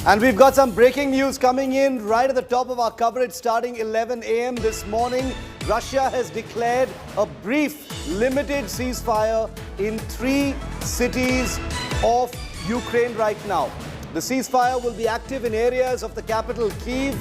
And we've got some breaking news coming in right at the top of our coverage starting 11 a.m. this morning. Russia has declared a brief, limited ceasefire in 3 cities of Ukraine right now. The ceasefire will be active in areas of the capital Kyiv,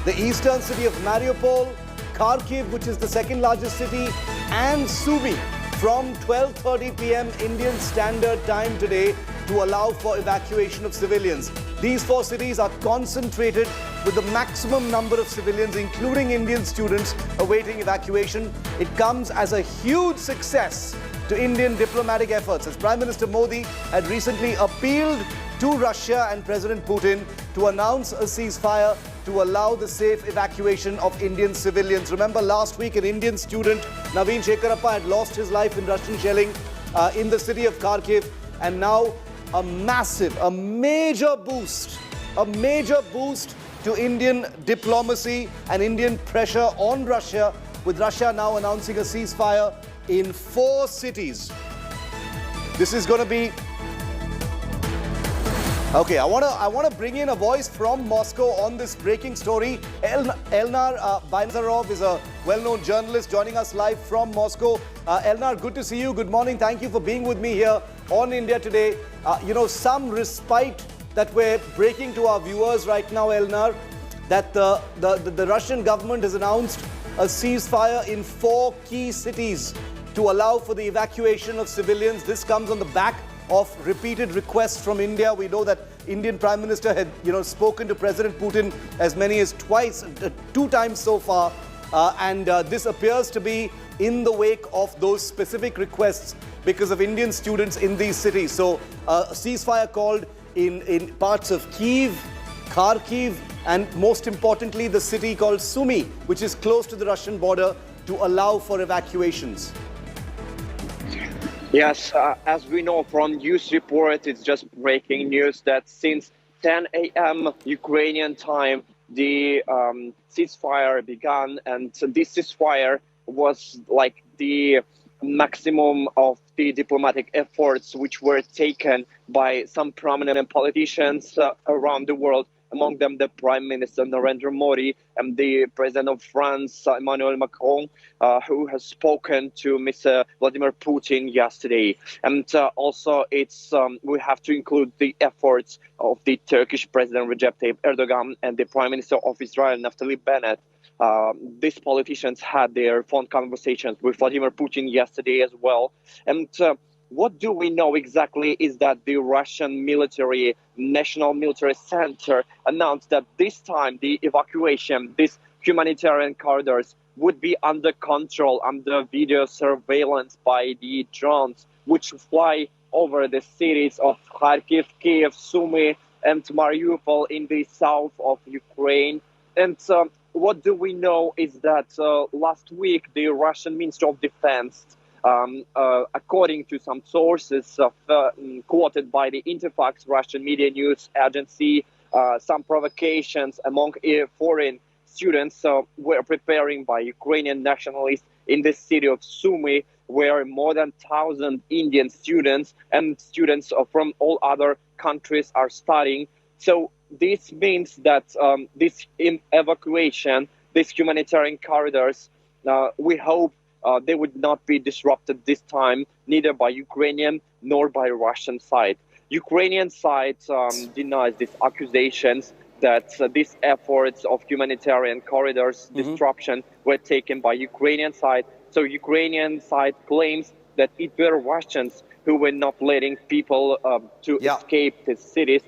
the eastern city of Mariupol, Kharkiv, which is the second largest city, and Sumy from 12:30 p.m. Indian Standard Time today to allow for evacuation of civilians. These 4 cities are concentrated with the maximum number of civilians, including Indian students, awaiting evacuation. It comes as a huge success to Indian diplomatic efforts, as Prime Minister Modi had recently appealed to Russia and President Putin to announce a ceasefire to allow the safe evacuation of Indian civilians. Remember, last week an Indian student, Naveen Shekharappa, had lost his life in Russian shelling in the city of Kharkiv, and now a major boost to Indian diplomacy and Indian pressure on Russia, with Russia now announcing a ceasefire in 4 cities. This is going to be okay. I want to bring in a voice from Moscow on this breaking story. Elnar Bainazarov is a well-known journalist joining us live from Moscow. Elnar, good to see you. Good morning. Thank you for being with me here on India Today. Some respite that we're breaking to our viewers right now, Elnar, that the Russian government has announced a ceasefire in 4 key cities to allow for the evacuation of civilians. This comes on the back of repeated requests from India. We know that Indian Prime Minister had spoken to President Putin as many as 2 times so far, and this appears to be in the wake of those specific requests because of Indian students in these cities. So a ceasefire called in parts of Kyiv, Kharkiv, and most importantly the city called Sumy, which is close to the Russian border, to allow for evacuations. Yes, as we know from news report, it's just breaking news that since 10 a.m. Ukrainian time, the ceasefire began, and this ceasefire was like the maximum of the diplomatic efforts which were taken by some prominent politicians around the world, among them the Prime Minister Narendra Modi and the President of France, Emmanuel Macron, who has spoken to Mr. Vladimir Putin yesterday. And also we have to include the efforts of the Turkish President Recep Tayyip Erdogan and the Prime Minister of Israel, Naftali Bennett. These politicians had their phone conversations with Vladimir Putin yesterday as well. And what do we know exactly is that the Russian National Military Center announced that this time the evacuation, these humanitarian corridors, would be under control, under video surveillance by the drones, which fly over the cities of Kharkiv, Kyiv, Sumy, and Mariupol in the south of Ukraine. And what do we know is that last week the Russian Ministry of Defense, according to some sources quoted by the Interfax Russian media news agency, some provocations among foreign students were preparing by Ukrainian nationalists in the city of Sumy, where more than 1,000 Indian students and students from all other countries are studying. So this means that this evacuation, these humanitarian corridors, we hope they would not be disrupted this time, neither by Ukrainian nor by Russian side. Ukrainian side denies these accusations that these efforts of humanitarian corridors disruption were taken by Ukrainian side. So Ukrainian side claims that it were Russians who were not letting people to escape the cities.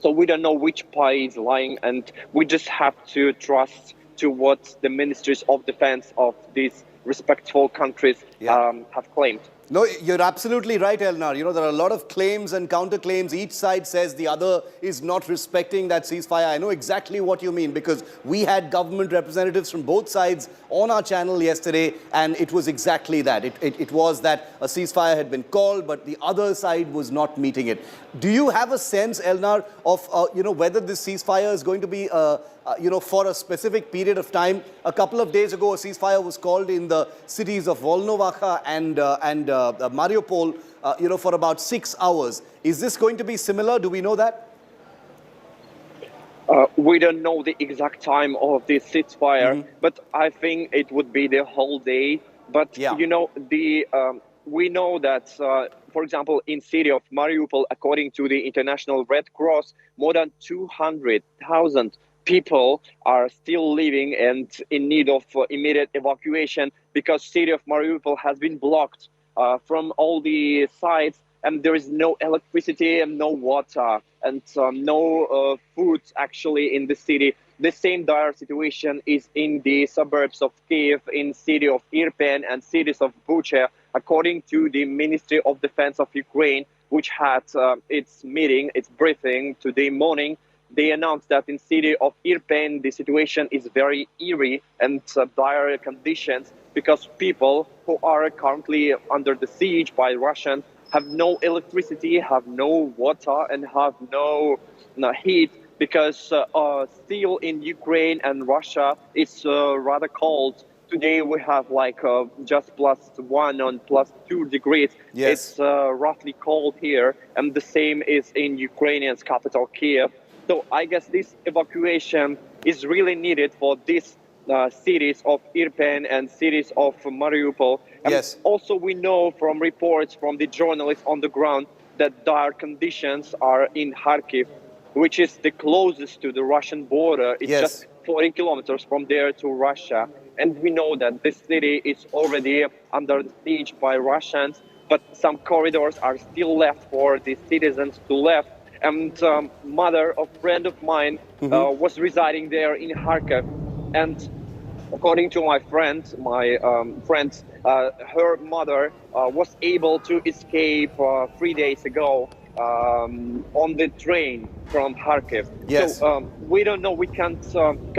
So we don't know which party is lying, and we just have to trust to what the ministries of defense of these respectful countries have claimed. No, you're absolutely right, Elnar. There are a lot of claims and counterclaims. Each side says the other is not respecting that ceasefire. I know exactly what you mean, because we had government representatives from both sides on our channel yesterday, and it was exactly that. It was that a ceasefire had been called, but the other side was not meeting it. Do you have a sense, Elnar, of whether this ceasefire is going to be for a specific period of time? A couple of days ago, a ceasefire was called in the cities of Volnovakha and Mariupol, for about 6 hours. Is this going to be similar? Do we know that? we don't know the exact time of this ceasefire, but I think it would be the whole day. But Yeah. you know, we know that, for example, in city of Mariupol, according to the International Red Cross, more than 200,000 people are still living and in need of immediate evacuation because city of Mariupol has been blocked from all the sides, and there is no electricity and no water and no food actually in the city. The same dire situation is in the suburbs of Kyiv, in city of Irpin and cities of Bucha, according to the Ministry of Defense of Ukraine, which had its meeting, its briefing today morning. They announced that in city of Irpin, the situation is very eerie and dire conditions because people who are currently under the siege by Russians have no electricity, have no water, and have no heat because still in Ukraine and Russia it's rather cold. Today we have like just +1 and +2 degrees. Yes. It's roughly cold here, and the same is in Ukrainian's capital Kyiv. So I guess this evacuation is really needed for these cities of Irpin and cities of Mariupol. And Yes. also we know from reports from the journalists on the ground that dire conditions are in Kharkiv, which is the closest to the Russian border. It's Yes. just 40 kilometers from there to Russia. And we know that this city is already under siege by Russians, but some corridors are still left for the citizens to left. And mother of friend of mine was residing there in Kharkov. And according to my friend, her mother was able to escape 3 days ago on the train from Kharkiv. Yes. So we don't know, we can't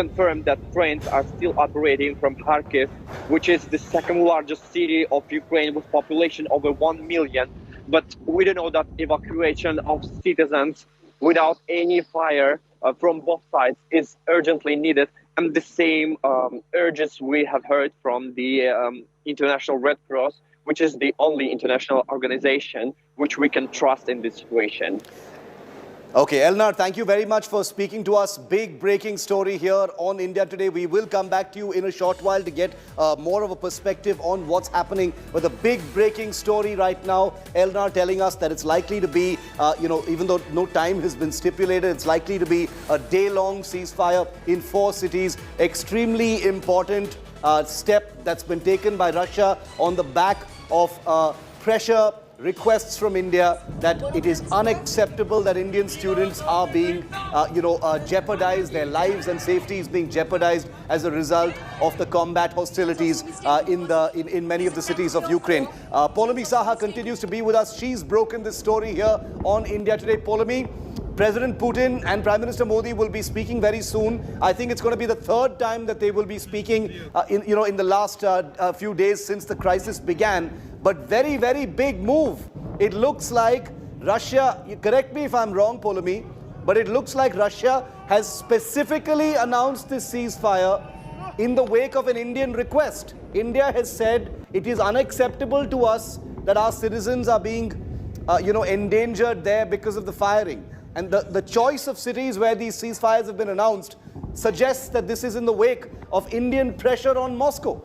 confirm that trains are still operating from Kharkiv, which is the second largest city of Ukraine with population over 1 million. But we don't know that evacuation of citizens without any fire from both sides is urgently needed. And the same urges we have heard from the International Red Cross, which is the only international organization which we can trust in this situation. Okay, Elnar, thank you very much for speaking to us. Big breaking story here on India Today. We will come back to you in a short while to get more of a perspective on what's happening. But the big breaking story right now, Elnar telling us that it's likely to be, even though no time has been stipulated, it's likely to be a day-long ceasefire in 4 cities. Extremely important step that's been taken by Russia on the back of pressure requests from India that it is unacceptable that Indian students are being, jeopardized, their lives and safety is being jeopardized as a result of the combat hostilities in many of the cities of Ukraine. Poulomi Saha continues to be with us. She's broken this story here on India Today. Poulomi, President Putin and Prime Minister Modi will be speaking very soon. I think it's going to be the 3rd time that they will be speaking in the last few days since the crisis began. But very, very big move. It looks like Russia, correct me if I'm wrong, Poulomi, but it looks like Russia has specifically announced this ceasefire in the wake of an Indian request. India has said it is unacceptable to us that our citizens are being, endangered there because of the firing. And the choice of cities where these ceasefires have been announced suggests that this is in the wake of Indian pressure on Moscow.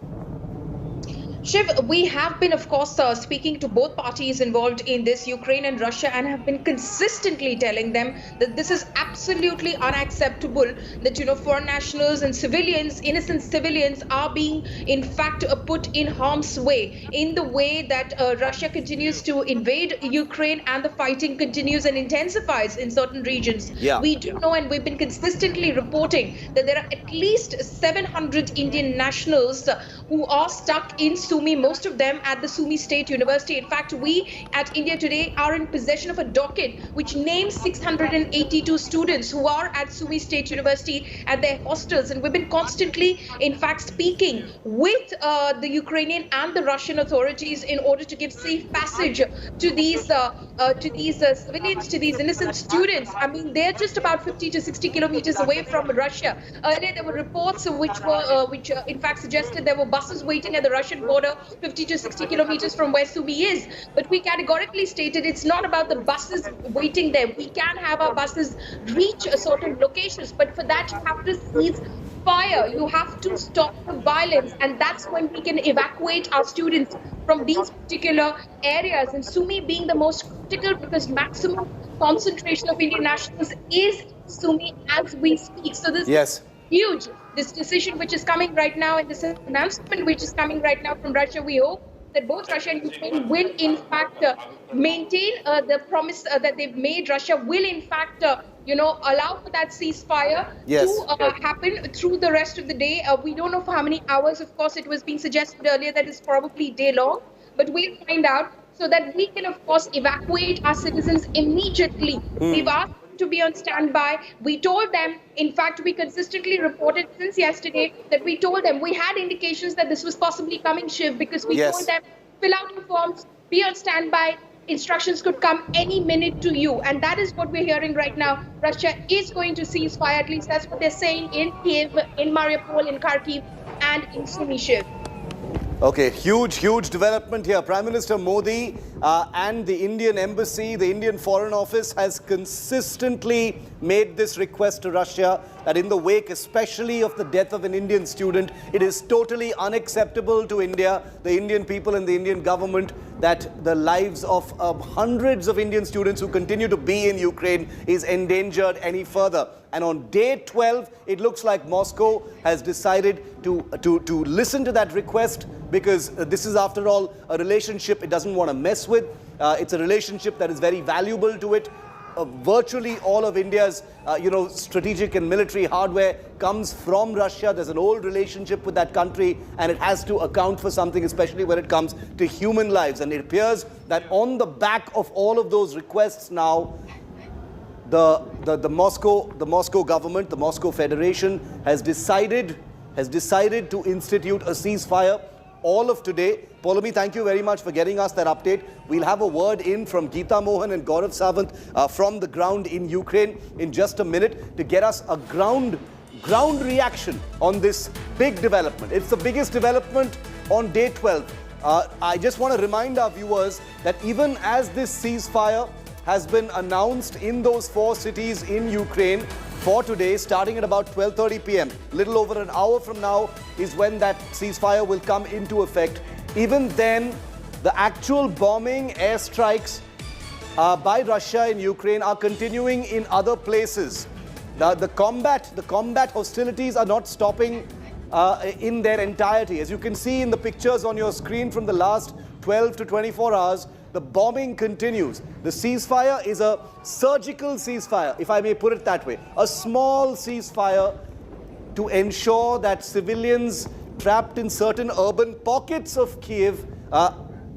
Shiv, we have been, of course, speaking to both parties involved in this, Ukraine and Russia, and have been consistently telling them that this is absolutely unacceptable, that, foreign nationals and civilians, innocent civilians, are being, in fact, put in harm's way in the way that Russia continues to invade Ukraine and the fighting continues and intensifies in certain regions. Yeah. We do know, and we've been consistently reporting, that there are at least 700 Indian nationals who are stuck in Sumy, most of them at the Sumy State University. In fact, we at India Today are in possession of a docket which names 682 students who are at Sumy State University at their hostels. And we've been constantly, in fact, speaking with the Ukrainian and the Russian authorities in order to give safe passage to these civilians, to these innocent students. I mean, they're just about 50 to 60 kilometers away from Russia. Earlier, there were reports which in fact suggested there were buses waiting at the Russian border border, 50 to 60 kilometers from where Sumy is. But we categorically stated it's not about the buses waiting there. We can have our buses reach certain locations, but for that you have to cease fire. You have to stop the violence, and that's when we can evacuate our students from these particular areas. And Sumy being the most critical because maximum concentration of Indian nationals is Sumy as we speak. So this is huge. This decision which is coming right now and this announcement which is coming right now from Russia, we hope that both Russia and Ukraine will in fact maintain the promise that they've made. Russia will in fact allow for that ceasefire to happen through the rest of the day. We don't know for how many hours. Of course, it was being suggested earlier that it's probably day long, but we'll find out so that we can, of course, evacuate our citizens immediately. We've asked to be on standby. We told them, in fact, we consistently reported since yesterday that we told them we had indications that this was possibly coming, Shiv, because we told them, fill out your forms, be on standby. Instructions could come any minute to you. And that is what we're hearing right now. Russia is going to cease fire. At least that's what they're saying in Kyiv, in Mariupol, in Kharkiv, and in Sumy, Shiv. Okay, huge development here. Prime Minister Modi and the Indian Embassy, the Indian Foreign Office has consistently made this request to Russia that in the wake, especially of the death of an Indian student, it is totally unacceptable to India, the Indian people and the Indian government, that the lives of hundreds of Indian students who continue to be in Ukraine is endangered any further. And on day 12, it looks like Moscow has decided to listen to that request, because this is, after all, a relationship it doesn't want to mess with. It's a relationship that is very valuable to it. Virtually all of India's, strategic and military hardware comes from Russia. There's an old relationship with that country, and it has to account for something, especially when it comes to human lives. And it appears that on the back of all of those requests now, the Moscow government, the Moscow Federation, has decided to institute a ceasefire all of today. Polami, thank you very much for getting us that update. We'll have a word in from Geeta Mohan and Gaurav Sawant from the ground in Ukraine in just a minute to get us a ground reaction on this big development. It's the biggest development on day 12. I just want to remind our viewers that even as this ceasefire has been announced in those 4 cities in Ukraine for today, starting at about 12:30 p.m. Little over an hour from now is when that ceasefire will come into effect. Even then, the actual bombing, airstrikes by Russia in Ukraine are continuing in other places. The combat hostilities are not stopping in their entirety. As you can see in the pictures on your screen from the last 12 to 24 hours, the bombing continues. The ceasefire is a surgical ceasefire, if I may put it that way. A small ceasefire to ensure that civilians trapped in certain urban pockets of Kyiv,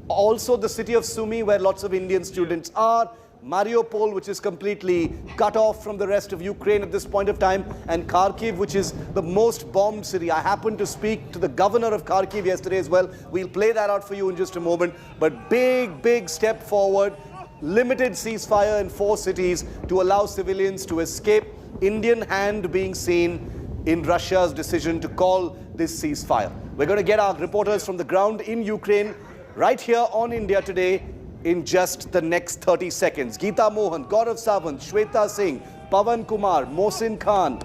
also the city of Sumy, where lots of Indian students are, Mariupol, which is completely cut off from the rest of Ukraine at this point of time, and Kharkiv, which is the most bombed city. I happened to speak to the governor of Kharkiv yesterday as well. We'll play that out for you in just a moment. But big step forward, limited ceasefire in 4 cities to allow civilians to escape. Indian hand being seen in Russia's decision to call this ceasefire. We're going to get our reporters from the ground in Ukraine right here on India Today in just the next 30 seconds. Geeta Mohan, Gaurav Sawant, Shweta Singh, Pawan Kumar, Mohsin Khan,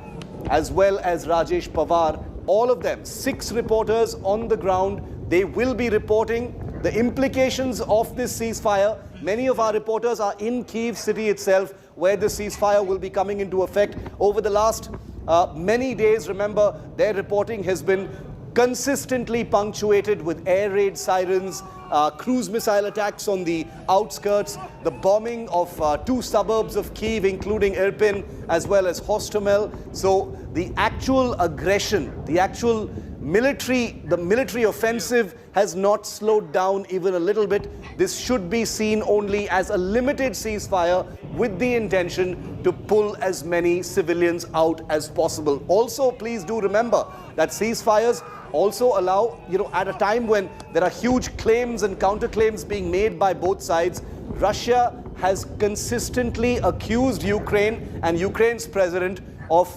as well as Rajesh Pawar, all of them, 6 reporters on the ground. They will be reporting the implications of this ceasefire. Many of our reporters are in Kyiv city itself, where the ceasefire will be coming into effect. Over the last many days, remember, their reporting has been consistently punctuated with air raid sirens, cruise missile attacks on the outskirts, the bombing of 2 suburbs of Kyiv, including Irpin, as well as Hostomel. So the actual aggression, the actual military offensive has not slowed down even a little bit. This should be seen only as a limited ceasefire with the intention to pull as many civilians out as possible. Also, please do remember that ceasefires also allow, at a time when there are huge claims and counterclaims being made by both sides, Russia has consistently accused Ukraine and Ukraine's president of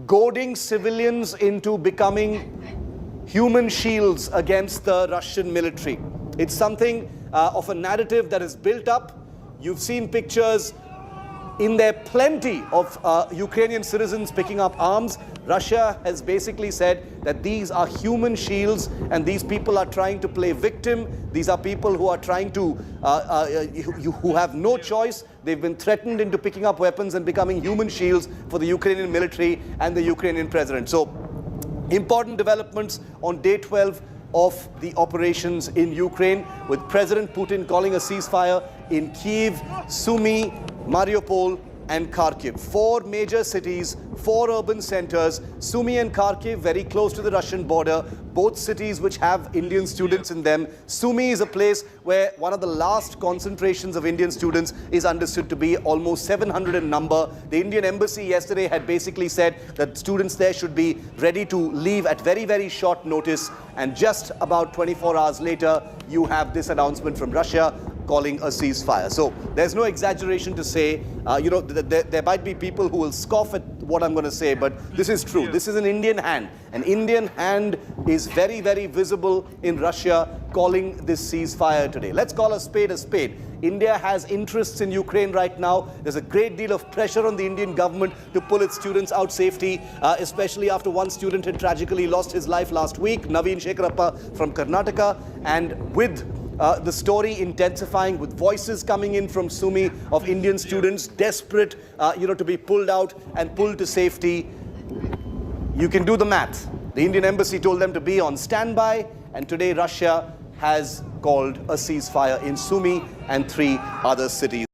goading civilians into becoming human shields against the Russian military. It's something of a narrative that is built up. You've seen pictures in there, plenty of Ukrainian citizens picking up arms. Russia has basically said that these are human shields and these people are trying to play victim. These are people who are trying to, who have no choice. They've been threatened into picking up weapons and becoming human shields for the Ukrainian military and the Ukrainian president. So, important developments on day 12 of the operations in Ukraine, with President Putin calling a ceasefire in Kyiv, Sumy, Mariupol and Kharkiv. 4 major cities, 4 urban centers. Sumy and Kharkiv very close to the Russian border, both cities which have Indian students in them. Sumy is a place where one of the last concentrations of Indian students is understood to be, almost 700 in number. The Indian embassy yesterday had basically said that students there should be ready to leave at very, very short notice. And just about 24 hours later, you have this announcement from Russia calling a ceasefire. So there's no exaggeration to say, there might be people who will scoff at what I'm going to say, but this is true. This is an Indian hand. An Indian hand is very, very visible in Russia calling this ceasefire today. Let's call a spade a spade. India has interests in Ukraine right now. There's a great deal of pressure on the Indian government to pull its students out safely, especially after one student had tragically lost his life last week, Naveen Shekarappa from Karnataka, and with the story intensifying, with voices coming in from Sumy of Indian students desperate, to be pulled out and pulled to safety. You can do the math. The Indian embassy told them to be on standby, and today Russia has called a ceasefire in Sumy and 3 other cities.